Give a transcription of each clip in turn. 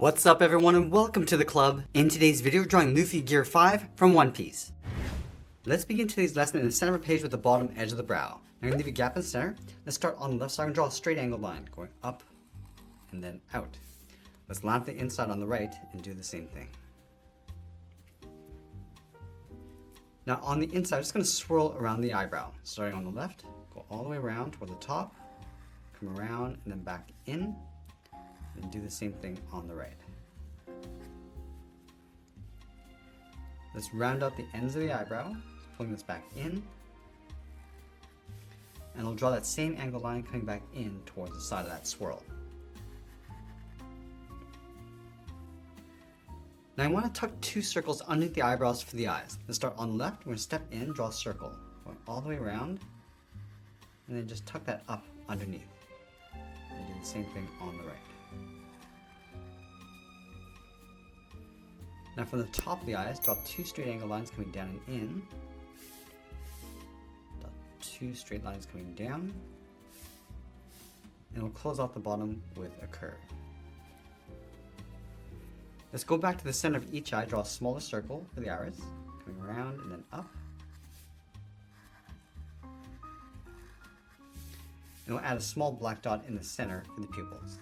What's up everyone and welcome to the club. In today's video we're drawing Luffy Gear 5 from One Piece. Let's begin today's lesson in the center of the page with the bottom edge of the brow. I'm going to leave a gap in the center. Let's start on the left side and draw a straight angled line going up and then out. Let's line up the inside on the right and do the same thing. Now on the inside I'm just going to swirl around the eyebrow. Starting on the left, go all the way around toward the top, come around and then back in. And do the same thing on the right. Let's round out the ends of the eyebrow, pulling this back in. And we'll draw that same angle line coming back in towards the side of that swirl. Now I want to tuck two circles underneath the eyebrows for the eyes. Let's start on the left. We're going to step in, draw a circle, going all the way around, and then just tuck that up underneath. And do the same thing on the right. Now from the top of the eyes, draw two straight angle lines coming down and in. Draw two straight lines coming down. And we'll close off the bottom with a curve. Let's go back to the center of each eye, draw a smaller circle for the iris, coming around and then up. And we'll add a small black dot in the center for the pupils.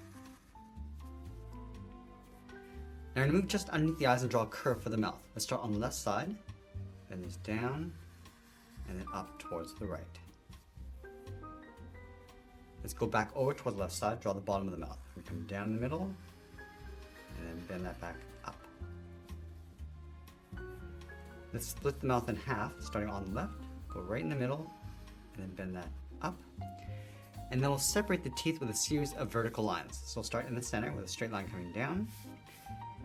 Now I'm going to move just underneath the eyes and draw a curve for the mouth. Let's start on the left side, bend this down, and then up towards the right. Let's go back over towards the left side, draw the bottom of the mouth. We come down in the middle, and then bend that back up. Let's split the mouth in half, starting on the left, go right in the middle, and then bend that up. And then we'll separate the teeth with a series of vertical lines. So we'll start in the center with a straight line coming down,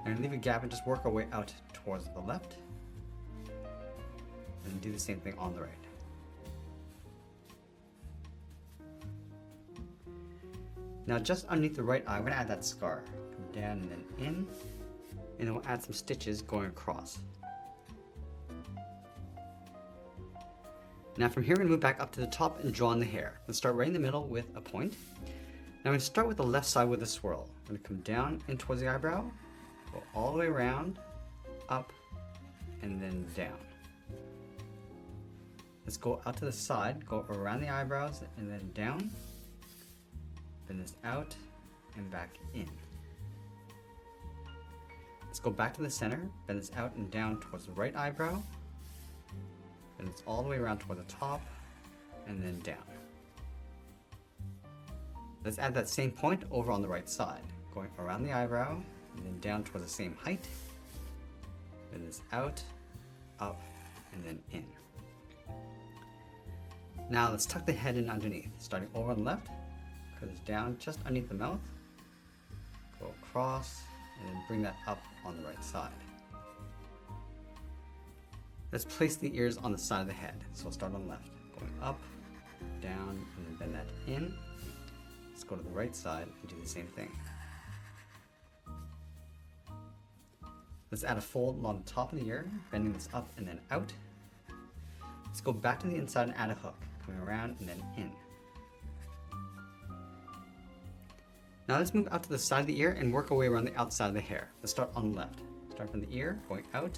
and leave a gap and just work our way out towards the left. And do the same thing on the right. Now just underneath the right eye, we're going to add that scar. Come down and then in. And then we'll add some stitches going across. Now from here we're going to move back up to the top and draw in the hair. Let's start right in the middle with a point. Now I'm going to start with the left side with a swirl. I'm going to come down in towards the eyebrow. Go all the way around, up, and then down. Let's go out to the side, go around the eyebrows, and then down. Bend this out, and back in. Let's go back to the center, bend this out and down towards the right eyebrow. Bend this all the way around toward the top, and then down. Let's add that same point over on the right side, going around the eyebrow, and then down towards the same height. Bend this out, up, and then in. Now let's tuck the head in underneath. Starting over on the left, cut this down just underneath the mouth, go across, and then bring that up on the right side. Let's place the ears on the side of the head. So we'll start on the left, going up, down, and then bend that in. Let's go to the right side and do the same thing. Let's add a fold along the top of the ear, bending this up and then out. Let's go back to the inside and add a hook, coming around and then in. Now let's move out to the side of the ear and work our way around the outside of the hair. Let's start on the left. Start from the ear, going out,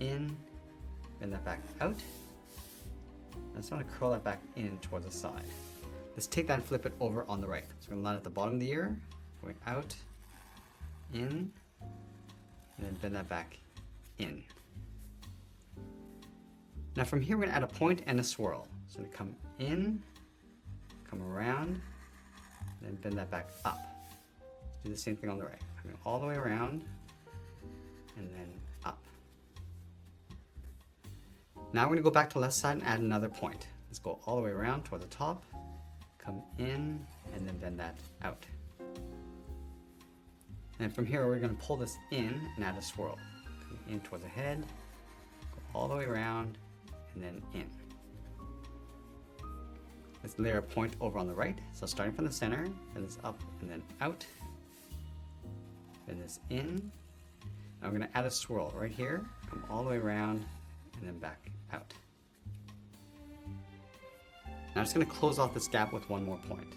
in, bend that back out. I just want to curl that back in towards the side. Let's take that and flip it over on the right. So we're going to line at the bottom of the ear, going out, in, and then bend that back in. Now from here we're going to add a point and a swirl. So we come in, come around, and then bend that back up. Let's do the same thing on the right. Coming all the way around, and then up. Now we're going to go back to the left side and add another point. Let's go all the way around toward the top, come in, and then bend that out. And from here we're going to pull this in and add a swirl. Come in towards the head, go all the way around, and then in. Let's layer a point over on the right. So starting from the center, bend this up and then out. Bend this in. Now we're going to add a swirl right here, come all the way around, and then back out. Now I'm just going to close off this gap with one more point.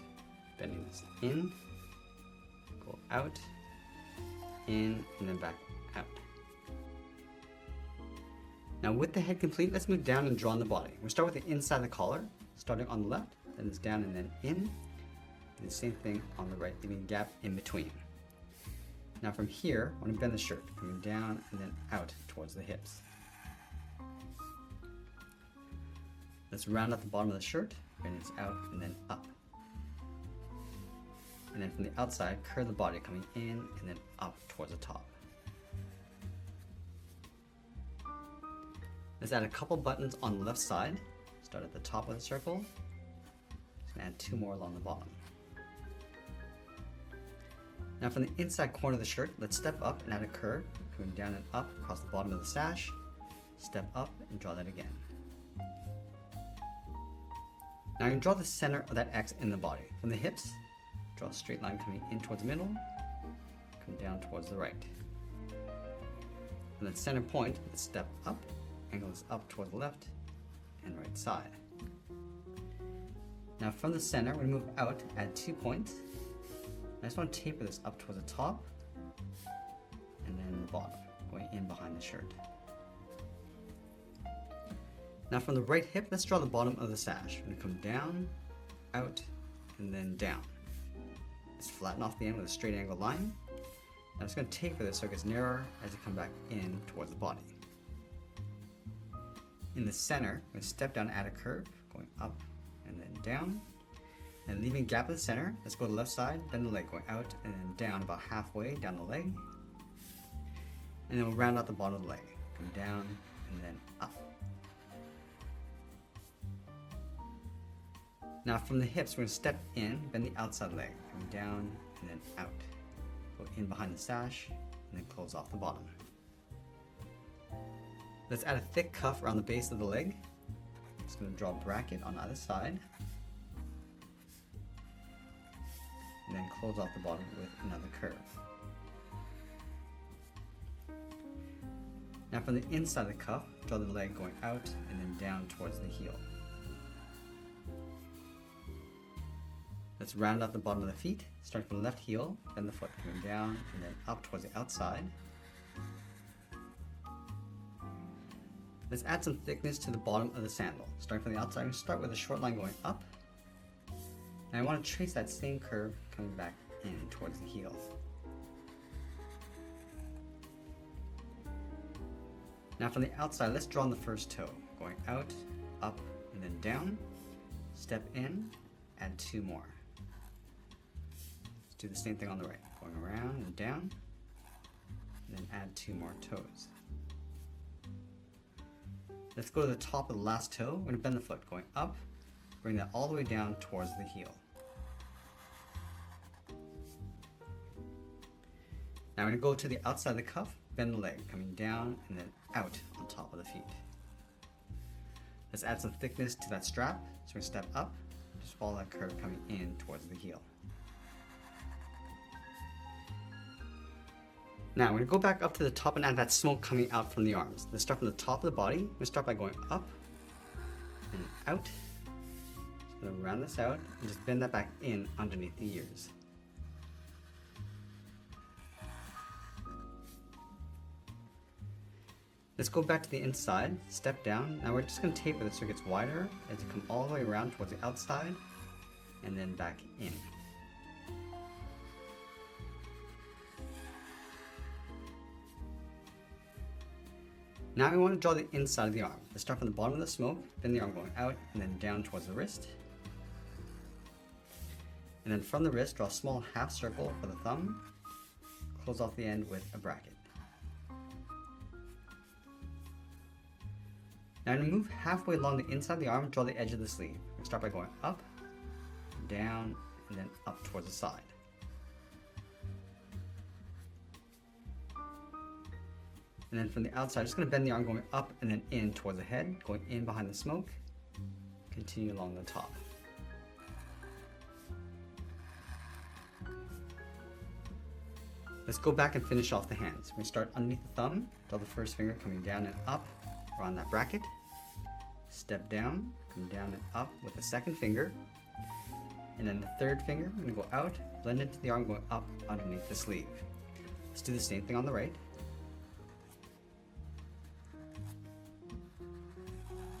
Bending this in, go out, in, and then back out. Now with the head complete, let's move down and draw on the body. We'll start with the inside of the collar, starting on the left, then it's down and then in, and the same thing on the right, leaving a gap in between. Now from here, I want to bend the shirt, coming down and then out towards the hips. Let's round out the bottom of the shirt, bend it out and then up. And then from the outside, curve the body coming in and then up towards the top. Let's add a couple buttons on the left side. Start at the top of the circle. Just gonna add 2 more along the bottom. Now from the inside corner of the shirt, let's step up and add a curve, going down and up across the bottom of the sash. Step up and draw that again. Now I'm going to draw the center of that X in the body. From the hips, draw a straight line coming in towards the middle, come down towards the right. From the center point, let's step up, angle this up towards the left and right side. Now from the center, we're going to move out, add 2 points. I just want to taper this up towards the top and then the bottom, going in behind the shirt. Now from the right hip, let's draw the bottom of the sash. We're going to come down, out, and then down. Let's flatten off the end with a straight angle line. I'm just going to taper this so it gets narrower as you come back in towards the body. In the center, I'm going to step down and add a curve, going up and then down. And leaving a gap in the center, let's go to the left side, bend the leg going out and then down about halfway down the leg. And then we'll round out the bottom of the leg, come down and then up. Now from the hips, we're going to step in, bend the outside leg, come down and then out. Go in behind the sash and then close off the bottom. Let's add a thick cuff around the base of the leg. Just going to draw a bracket on either side. And then close off the bottom with another curve. Now from the inside of the cuff, draw the leg going out and then down towards the heel. Let's round out the bottom of the feet, starting from the left heel, then the foot coming down and then up towards the outside. Let's add some thickness to the bottom of the sandal. Starting from the outside, we start with a short line going up. And I want to trace that same curve coming back in towards the heel. Now from the outside, let's draw on the first toe, going out, up, and then down. Step in, add 2 more. Let's do the same thing on the right, going around and down, and then add 2 more toes. Let's go to the top of the last toe. We're going to bend the foot, going up, bring that all the way down towards the heel. Now we're going to go to the outside of the cuff, bend the leg, coming down and then out on top of the feet. Let's add some thickness to that strap. So we're going to step up, just follow that curve coming in towards the heel. Now we're going to go back up to the top and add that smoke coming out from the arms. Let's start from the top of the body. We're going to start by going up and out. Just going to round this out and just bend that back in underneath the ears. Let's go back to the inside, step down. Now we're just going to taper this so it gets wider as you come all the way around towards the outside and then back in. Now we want to draw the inside of the arm. Let's start from the bottom of the smoke, bend the arm going out and then down towards the wrist. And then from the wrist, draw a small half circle for the thumb. Close off the end with a bracket. Now I'm going to move halfway along the inside of the arm, draw the edge of the sleeve. We'll start by going up, down, and then up towards the side. And then from the outside, just going to bend the arm going up and then in towards the head, going in behind the smoke. Continue along the top. Let's go back and finish off the hands. We're going to start underneath the thumb, draw the first finger coming down and up around that bracket. Step down, come down and up with the second finger. And then the third finger, we're going to go out, blend into the arm going up underneath the sleeve. Let's do the same thing on the right.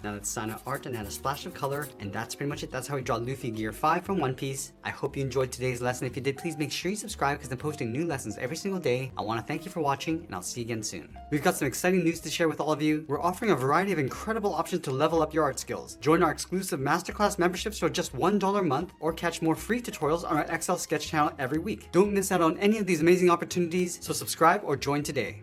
Now let's sign out art and add a splash of color, and that's pretty much it. That's how we draw Luffy Gear 5 from One Piece. I hope you enjoyed today's lesson. If you did, please make sure you subscribe because I'm posting new lessons every single day. I want to thank you for watching, and I'll see you again soon. We've got some exciting news to share with all of you. We're offering a variety of incredible options to level up your art skills. Join our exclusive Masterclass memberships for just $1 a month, or catch more free tutorials on our Excel sketch channel every week. Don't miss out on any of these amazing opportunities, so subscribe or join today.